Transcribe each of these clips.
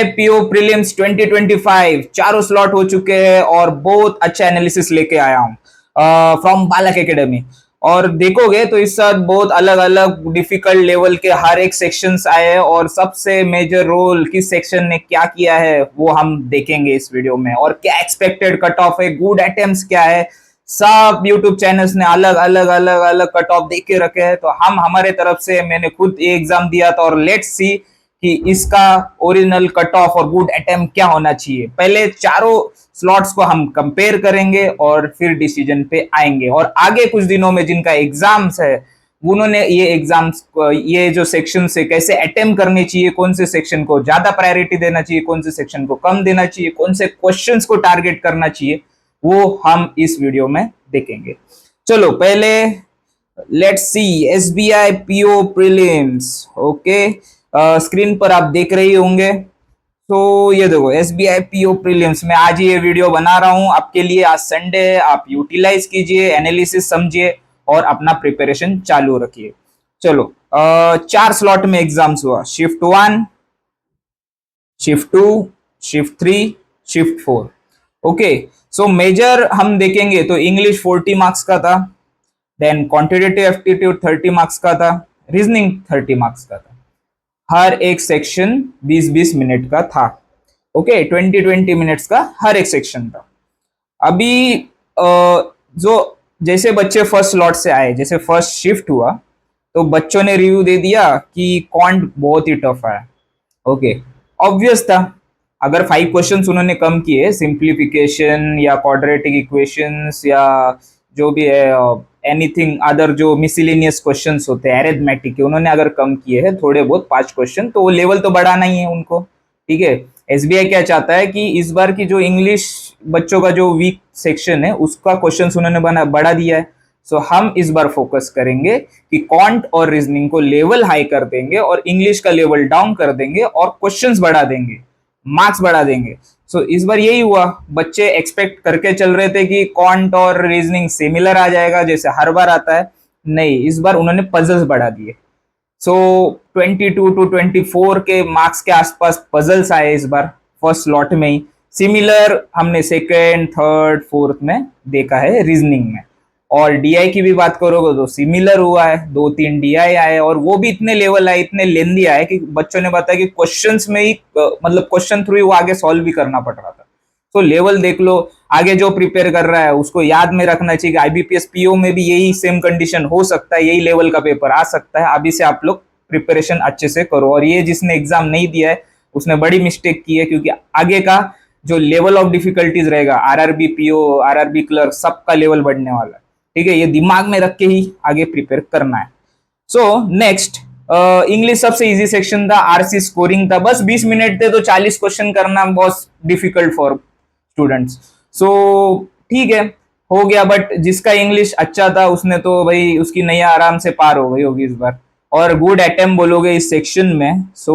PO prelims 2025 चारों slot हो चुके हैं और बहुत अच्छा एनालिसिस लेके आया हूँ फ्रॉम बालक एकेडमी। और देखोगे तो इस साथ बहुत अलग अलग डिफिकल्ट लेवल के हर एक सेक्शंस आए हैं और सबसे मेजर रोल किस सेक्शन ने क्या किया है वो हम देखेंगे इस वीडियो में। और क्या एक्सपेक्टेड कट ऑफ है, गुड अटेम्प्ट्स क्या है, सब यूट्यूब चैनल्स ने अलग अलग अलग अलग कट ऑफ दे के रखे हैं। तो हम हमारे तरफ से, मैंने खुद ये एग्जाम दिया था और लेट्स सी कि इसका ओरिजिनल कट ऑफ और गुड अटेम्प्ट क्या होना चाहिए। पहले चारों स्लॉट्स को हम कंपेयर करेंगे और फिर डिसीजन पे आएंगे। और आगे कुछ दिनों में जिनका एग्जाम्स है उन्होंने ये एग्जाम्स, ये जो सेक्शन से कैसे अटेम्प्ट करनी चाहिए, कौन से सेक्शन को ज्यादा प्रायोरिटी देना चाहिए, कौन से सेक्शन को कम देना चाहिए, कौन से क्वेश्चंस को टारगेट करना चाहिए, वो हम इस वीडियो में देखेंगे। चलो पहले let's see SBI PO prelims. Okay, screen पर आप देख रहे होंगे। तो ये देखो एसबीआई पीओ प्रीलिम्स में आज ये वीडियो बना रहा हूं आपके लिए। आज संडे है, आप यूटिलाइज कीजिए, एनालिसिस समझिए और अपना प्रिपरेशन चालू रखिए। चलो, चार स्लॉट में एग्जाम्स हुआ, shift 1, shift 2, shift 3, shift 4। Okay, so major हम देखेंगे तो इंग्लिश 40 मार्क्स का था, देन क्वांटिटेटिव एप्टीट्यूड 30 मार्क्स का था, रीजनिंग 30 मार्क्स का था। हर एक सेक्शन 20-20 मिनट का था। ओके, 20-20 मिनट्स का हर एक सेक्शन था। अभी जो जैसे बच्चे फर्स्ट स्लॉट से आए, जैसे फर्स्ट शिफ्ट हुआ तो बच्चों ने रिव्यू दे दिया कि क्वांट बहुत ही टफ है। ओके, ऑब्वियस था, अगर 5 क्वेश्चंस उन्होंने कम किए, सिंप्लीफिकेशन या क्वाड्रेटिक इक्वेशंस या जो भी है एनीथिंग अदर जो मिसलिनियस क्वेश्चंस होते हैं अरिथमेटिक के, उन्होंने अगर कम किए हैं थोड़े बहुत 5 क्वेश्चन, तो वो लेवल तो बढ़ाना ही है उनको। ठीक है, एसबीआई क्या चाहता है कि इस बार की जो इंग्लिश बच्चों का जो वीक सेक्शन है उसका क्वेश्चन उन्होंने बढ़ा दिया है। सो हम इस बार फोकस करेंगे कि क्वांट और रीजनिंग को लेवल हाई कर देंगे और इंग्लिश का लेवल डाउन कर देंगे और क्वेश्चंस बढ़ा देंगे, मार्क्स बढ़ा देंगे। सो इस बार यही हुआ। बच्चे एक्सपेक्ट करके चल रहे थे कि क्वांट और रीजनिंग सिमिलर आ जाएगा जैसे हर बार आता है, नहीं, इस बार उन्होंने पजल्स बढ़ा दिए। सो 22 to 24 के मार्क्स के आसपास पजल्स आए इस बार फर्स्ट स्लॉट में ही। सिमिलर हमने सेकेंड, थर्ड, फोर्थ में देखा है रीजनिंग में। और डीआई की भी बात करोगे तो सिमिलर हुआ है, 2-3 डीआई आए और वो भी इतने लेवल आए, इतने लेंदी आए कि बच्चों ने बताया कि क्वेश्चंस में ही मतलब क्वेश्चन थ्रू ही वो आगे सॉल्व भी करना पड़ रहा था। तो लेवल देख लो, आगे जो प्रिपेयर कर रहा है उसको याद में रखना चाहिए कि आईबीपीएस पीओ में भी यही सेम कंडीशन हो सकता है, यही लेवल का पेपर आ सकता है। अभी से आप लोग प्रिपरेशन अच्छे से करो। और ये जिसने एग्जाम नहीं दिया है उसने बड़ी मिस्टेक की है, क्योंकि आगे का जो लेवल ऑफ डिफिकल्टीज रहेगा, आरआरबी पीओ, आरआरबी क्लर्क, सबका लेवल बढ़ने वाला है। ठीक है, ये दिमाग में रख के ही आगे प्रिपेयर करना है। सो नेक्स्ट, इंग्लिश सबसे इजी सेक्शन था, आरसी स्कोरिंग था, बस 20 मिनट थे तो 40 क्वेश्चन करना बहुत डिफिकल्ट फॉर स्टूडेंट्स। सो ठीक है, हो गया। बट जिसका इंग्लिश अच्छा था उसने तो भाई उसकी नैया आराम से पार हो गई होगी इस बार। और गुड अटेम्प्ट बोलोगे इस सेक्शन में, सो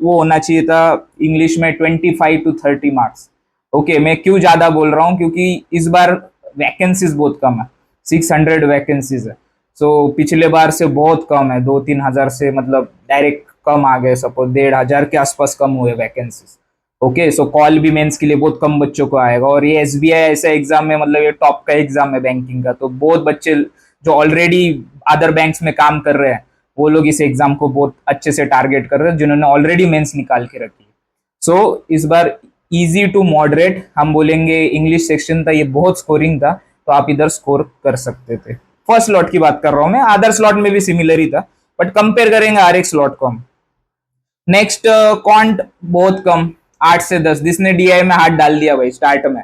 वो होना चाहिए था इंग्लिश में 25 to 30 मार्क्स। ओके, मैं क्यों ज्यादा बोल रहा हूँ, क्योंकि इस बार वैकेंसीज बहुत कम है, 600 वैकेंसीज है। सो पिछले बार से बहुत कम है, 2-3 हजार से मतलब डायरेक्ट कम आ गए, सपोज 1,500 के आसपास कम हुए वैकेंसीज। ओके, सो कॉल भी मेंस के लिए बहुत कम बच्चों को आएगा। और ये एसबीआई ऐसा एग्जाम है, मतलब ये टॉप का एग्जाम है बैंकिंग का, तो बहुत बच्चे जो ऑलरेडी अदर बैंक्स में काम कर रहे हैं वो लोग इस एग्जाम को बहुत अच्छे से टारगेट कर रहे हैं, जिन्होंने ऑलरेडी मेंस निकाल के रखी है। सो इस बार इजी टू मॉडरेट हम बोलेंगे इंग्लिश सेक्शन था, ये बहुत स्कोरिंग था, तो आप इधर स्कोर कर सकते थे। फर्स्ट स्लॉट की बात कर रहा हूं मैं, अदर स्लॉट में भी सिमिलर ही था, बट कंपेयर करेंगे हर एक स्लॉट को हम। नेक्स्ट, क्वांट बहुत कम, 8 से 10। जिसने डीआई में हाथ डाल दिया भाई स्टार्ट में,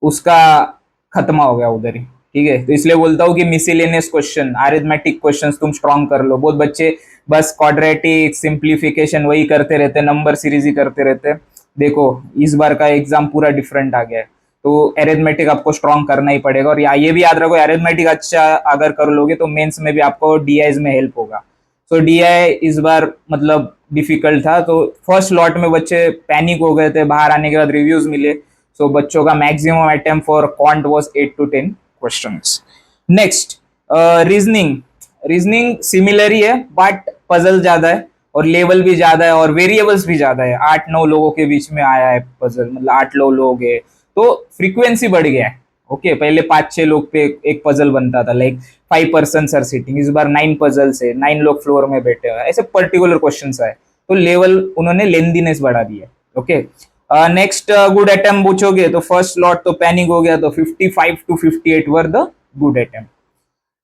उसका खत्म हो गया उधर ही। ठीक है, तो इसलिए बोलता हूँ कि मिसलेनियस क्वेश्चन, अरिथमेटिक क्वेश्चन तुम स्ट्रॉन्ग कर लो। बहुत बच्चे बस क्वाड्रेटिक, सिंप्लीफिकेशन वही करते रहते, नंबर सीरीज ही करते रहते। देखो इस बार का एग्जाम पूरा डिफरेंट आ गया है, तो अरिथमेटिक आपको स्ट्रॉन्ग करना ही पड़ेगा। और ये भी याद रखो, अरिथमेटिक अच्छा अगर कर लोगे तो मेंस में भी आपको डीआईज में हेल्प होगा। सो डीआई इस बार मतलब डिफिकल्ट था, तो फर्स्ट लॉट में बच्चे पैनिक हो गए थे, बाहर आने के बाद रिव्यूज मिले। सो बच्चों का maximum attempt for quant was 8 to 10 questions. Next, reasoning. Reasoning similar ही है बट पजल ज्यादा है और लेवल भी ज्यादा है और वेरिएबल्स भी ज्यादा है, 8-9 लोगों के बीच में आया है पजल, मतलब 8 लोग है, तो फ्रीक्वेंसी बढ़ गया है। ओके, पहले 5-6 लोग पे एक पजल बनता था, लाइक 5 पर्सन आर सिटिंग, इस बार 9 पजल्स है, 9 लोग फ्लोर में बैठे हुए, ऐसे पर्टिकुलर क्वेश्चन आए, तो लेवल उन्होंने लेंदीनेस बढ़ा दिया। ओके, नेक्स्ट गुड अटेम्प्ट पूछोगे तो फर्स्ट स्लॉट तो पैनिक हो गया, तो 55 to 58 were the good attempt.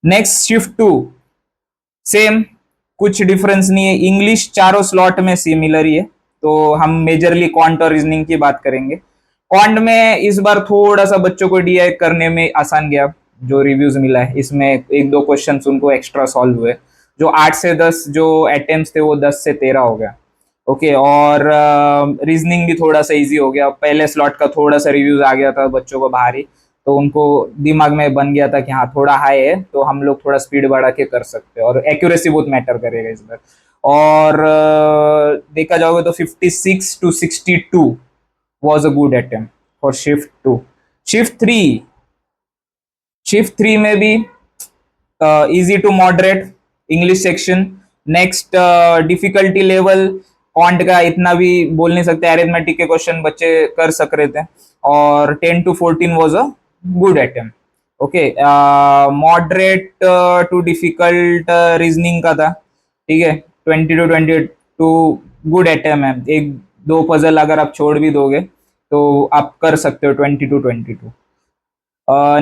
Next shift 2, same, कुछ डिफरेंस नहीं है, इंग्लिश चारों स्लॉट में सिमिलर ही है, तो हम मेजरली क्वांट और रीजनिंग की बात करेंगे। क्वांट में इस बार थोड़ा सा बच्चों को डीआई करने में आसान गया, जो रिव्यूज मिला है इसमें 1-2 क्वेश्चन उनको एक्स्ट्रा सॉल्व हुए, जो 8 से 10 जो अटेम्प्ट्स थे वो 10 से 13 हो गया। ओके, और रीजनिंग भी थोड़ा सा इजी हो गया, पहले स्लॉट का थोड़ा सा रिव्यूज आ गया था बच्चों को भारी, तो उनको दिमाग में बन गया था कि हाँ थोड़ा हाई है, तो हम लोग थोड़ा स्पीड बढ़ा के कर सकते हैं, और एक्यूरेसी बहुत मैटर करेगा इस बार। और देखा जाओगे तो 56 to 62 was a good attempt for shift 2। Shift 3, shift 3 में भी easy to moderate English section. Next difficulty level quant का इतना भी बोल नहीं सकते, अरिथमेटिक के क्वेश्चन बच्चे कर सक रहे थे, और 10 to 14 was a good attempt. Okay, moderate to difficult reasoning का था, ठीक है, 20 to 22 गुड अटेम्प्ट है, 1-2 पजल अगर आप छोड़ भी दोगे तो आप कर सकते हो 20 to 22।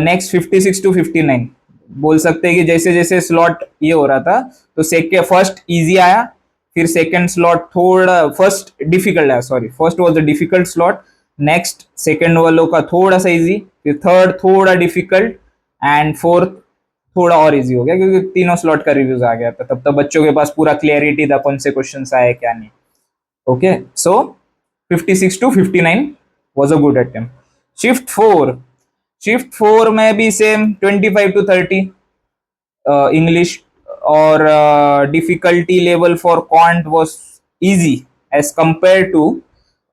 नेक्स्ट 56 to 59 बोल सकते हैं कि जैसे जैसे स्लॉट ये हो रहा था, तो सेकेंड फर्स्ट इजी आया, फिर सेकंड स्लॉट थोड़ा, फर्स्ट डिफिकल्ट आया, sorry, first was the difficult slot, next second वालों का थोड़ा सा इजी, फिर थर्ड थोड़ा डिफिकल्ट, एंड फोर्थ थोड़ा और इजी हो गया, क्योंकि तीनों स्लॉट का रिव्यूज आ गया था, तब तक बच्चों के पास पूरा क्लियरिटी था कौन से क्वेश्चन आए क्या नहीं। Okay, so 56 to 59 was a good attempt। Shift 4, shift 4 में भी सेम 25 to 30 इंग्लिश, और difficulty level for quant was easy as compare to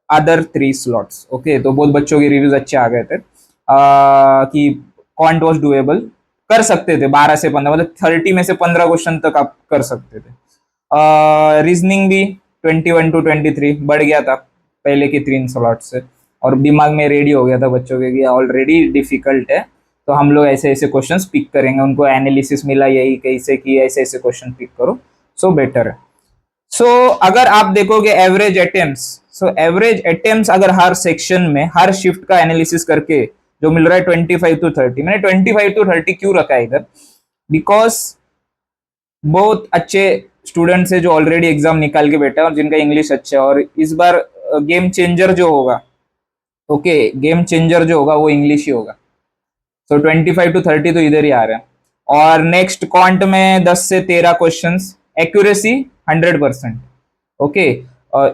other 3 slots. Okay, तो बहुत बच्चों के रिव्यूज अच्छे आ गए थे, कि क्वांट वाज डुएबल, कर सकते थे 12 से 15, मतलब 30 में से 15 क्वेश्चन तक आप कर सकते थे। रीजनिंग भी 21 to 23 बढ़ गया था पहले के 3 स्लॉट से, और दिमाग में रेडी हो गया था बच्चों के कि ऑलरेडी डिफिकल्ट है, तो हम लोग ऐसे ऐसे क्वेश्चंस पिक करेंगे, उनको एनालिसिस मिला यही कैसे कि ऐसे ऐसे क्वेश्चन पिक करो, सो बेटर है। सो अगर आप देखोगे average attempts, so average attempts अगर हर सेक्शन में हर शिफ्ट का एनालिसिस करके जो मिल रहा है 25 to 30, मैंने 25 to 30 क्यों रखा है इधर, बिकॉज बहुत अच्छे स्टूडेंट्स है जो ऑलरेडी एग्जाम निकाल के बैठा है और जिनका इंग्लिश अच्छा है, और इस बार गेम चेंजर जो होगा, ओके, गेम चेंजर जो होगा वो इंग्लिश ही होगा, सो 25 to 30 तो इधर ही आ रहा है। और नेक्स्ट क्वांट में 10 से 13 क्वेश्चंस, एक्यूरेसी 100%। ओके,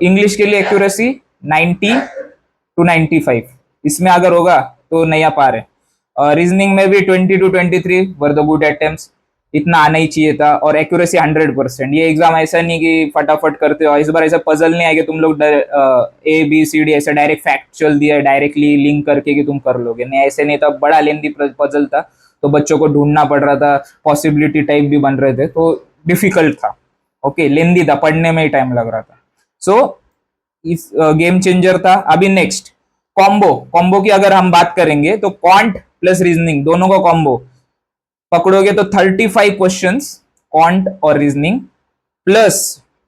इंग्लिश के लिए एक्यूरेसी 90 to 95, इसमें अगर होगा तो नहीं आ पा रहे। रीजनिंग में भी 20 to 23 were the good attempts, इतना आना ही चाहिए था, और एक्यूरेसी 100%। ये एग्जाम ऐसा नहीं कि फटाफट करते हो, इस बार ऐसा पजल नहीं आएगा तुम लोग ABCD ऐसा डायरेक्ट फैक्चुअल दिया है डायरेक्टली लिंक करके कि तुम कर लोगे, नहीं ऐसे नहीं था, बड़ा लेंदी पजल था, तो बच्चों को ढूंढना पड़ रहा था, पॉसिबिलिटी टाइप भी बन रहे थे, तो डिफिकल्ट था। ओके, लेंदी था, पढ़ने में ही टाइम लग रहा था, सो इस गेम चेंजर था। अभी नेक्स्ट कॉम्बो, कॉम्बो की अगर हम बात करेंगे तो क्वांट प्लस रीजनिंग दोनों का कॉम्बो पकड़ोगे तो 35 क्वेश्चंस क्वांट और रीजनिंग, प्लस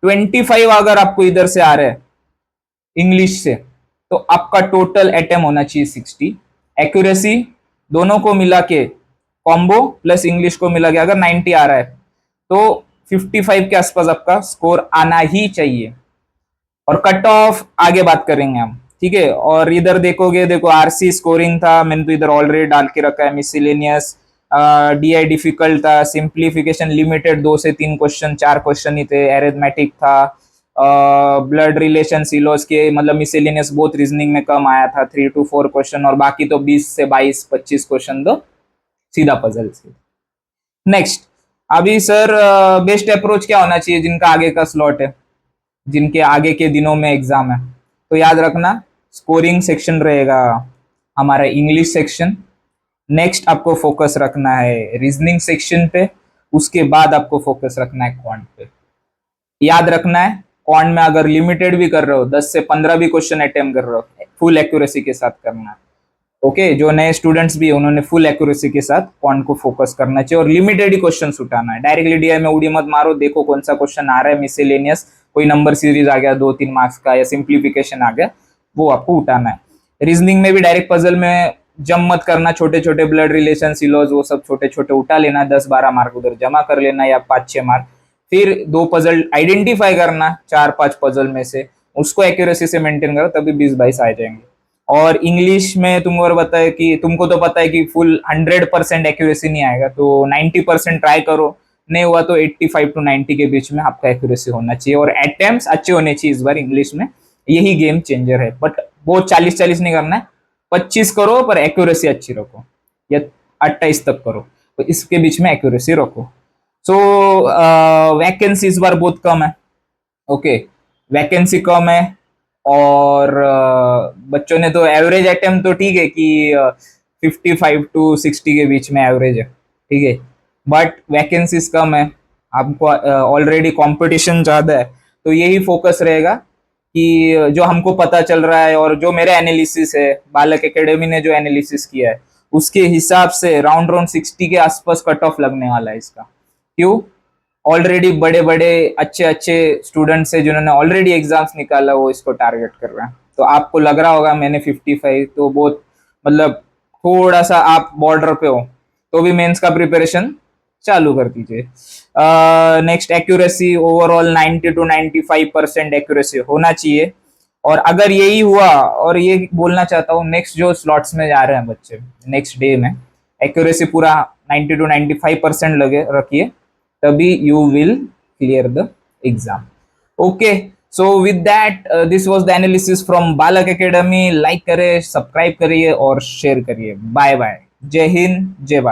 25 अगर आपको इधर से आ रहा है इंग्लिश से, तो आपका टोटल अटेम्प्ट होना चाहिए 60। एक्यूरेसी दोनों को मिला के, कॉम्बो प्लस इंग्लिश को मिला के अगर 90 आ रहा है, तो 55 के आसपास आपका स्कोर आना ही चाहिए। और कट ऑफ आगे बात करेंगे हम, ठीक है। और इधर देखोगे, देखो आरसी स्कोरिंग था, मैंने तो इधर ऑलरेडी डाल के रखा है, मिसलेनियस, डीआई डिफिकल्ट था, सिंप्लीफिकेशन लिमिटेड 2 से 3 क्वेश्चन, 4 क्वेश्चन ही थे, एरिथमेटिक था, ब्लड रिलेशन सिलोस के, मतलब मिसलेनियस बहुत रीजनिंग में कम आया था, 3 to 4 क्वेश्चन, और बाकी तो 20 से 22-25 क्वेश्चन तो सीधा पजल से। नेक्स्ट, अभी सर बेस्ट अप्रोच क्या होना चाहिए जिनका आगे का स्लॉट है, जिनके आगे के दिनों में एग्जाम है, तो याद रखना स्कोरिंग सेक्शन रहेगा हमारा इंग्लिश सेक्शन, नेक्स्ट आपको फोकस रखना है रीजनिंग सेक्शन पे, उसके बाद आपको फोकस रखना है क्वांट पे। याद रखना है क्वांट में अगर लिमिटेड भी कर रहे हो, 10 से 15 भी क्वेश्चन अटेम्प्ट कर रहे हो, फुल एक्यूरेसी के साथ करना है। ओके, जो नए स्टूडेंट्स भी है उन्होंने फुल एक्यूरेसी के साथ क्वांट को फोकस करना चाहिए और लिमिटेड ही क्वेश्चन उठाना है। डायरेक्टली डीआई में उड़ी मत मारो, देखो कौन सा क्वेश्चन आ रहा है, मिसलेनियस कोई नंबर सीरीज आ गया 2-3 मार्क्स का, या सिंप्लीफिकेशन आ गया, वो आपको उठाना है। रीजनिंग में भी डायरेक्ट पजल में जम मत करना, छोटे छोटे ब्लड रिलेशन, सिलोज, वो सब छोटे छोटे उठा लेना, 10-12 मार्क उधर जमा कर लेना या 5-6 मार्क। फिर 2 पजल आइडेंटिफाई करना 4-5 पजल में से, उसको एक्यूरेसी से मेंटेन करो, तभी 20-22 आ जाएंगे। और इंग्लिश में तुमको बताया कि तुमको तो पता है कि फुल 100% एक्यूरेसी नहीं आएगा, तो 90% ट्राई करो, नहीं हुआ तो 85 to 90 के बीच में आपका एक्यूरेसी होना चाहिए और अटेम्प्ट्स अच्छे होने चाहिए इस बार इंग्लिश में, यही गेम चेंजर है। बट वो 40-40 नहीं करना है, 25 करो पर एक्यूरेसी अच्छी रखो, या 28 तक करो, तो इसके बीच में एक्यूरेसी रखो। सो वैकेंसी इस बार बहुत कम है। ओके, वैकेंसी कम है और बच्चों ने तो एवरेज अटेम्प्ट तो ठीक है कि 55 to 60 के बीच में एवरेज है, ठीक है, बट वैकेंसीज कम है, आपको ऑलरेडी कंपटीशन ज़्यादा है, तो यही फोकस रहेगा कि जो हमको पता चल रहा है और जो मेरा एनालिसिस है, बालक एकेडमी ने जो एनालिसिस किया है उसके हिसाब से राउंड 60 के आसपास कट ऑफ लगने वाला है इसका। क्यों? ऑलरेडी बड़े बड़े अच्छे अच्छे स्टूडेंट्स है जिन्होंने ऑलरेडी एग्जाम्स निकाला, वो इसको टारगेट कर रहे हैं। तो आपको लग रहा होगा मैंने 55, तो बहुत मतलब थोड़ा सा आप बॉर्डर पे हो, तो भी मेंस का प्रिपरेशन चालू कर दीजिए। Next, accuracy overall 90 to 95% accuracy होना चाहिए। और अगर यही हुआ, और ये बोलना चाहता हूँ नेक्स्ट जो स्लॉट्स में जा रहे हैं बच्चे नेक्स्ट डे में, एक्यूरेसी पूरा 90 to 95% लगे रखिए, तभी you will clear the exam. Okay, so with that this was the analysis from Balak Academy. Like करें, सब्सक्राइब करिए और शेयर करिए। बाय बाय, जय हिंद, जय भारत।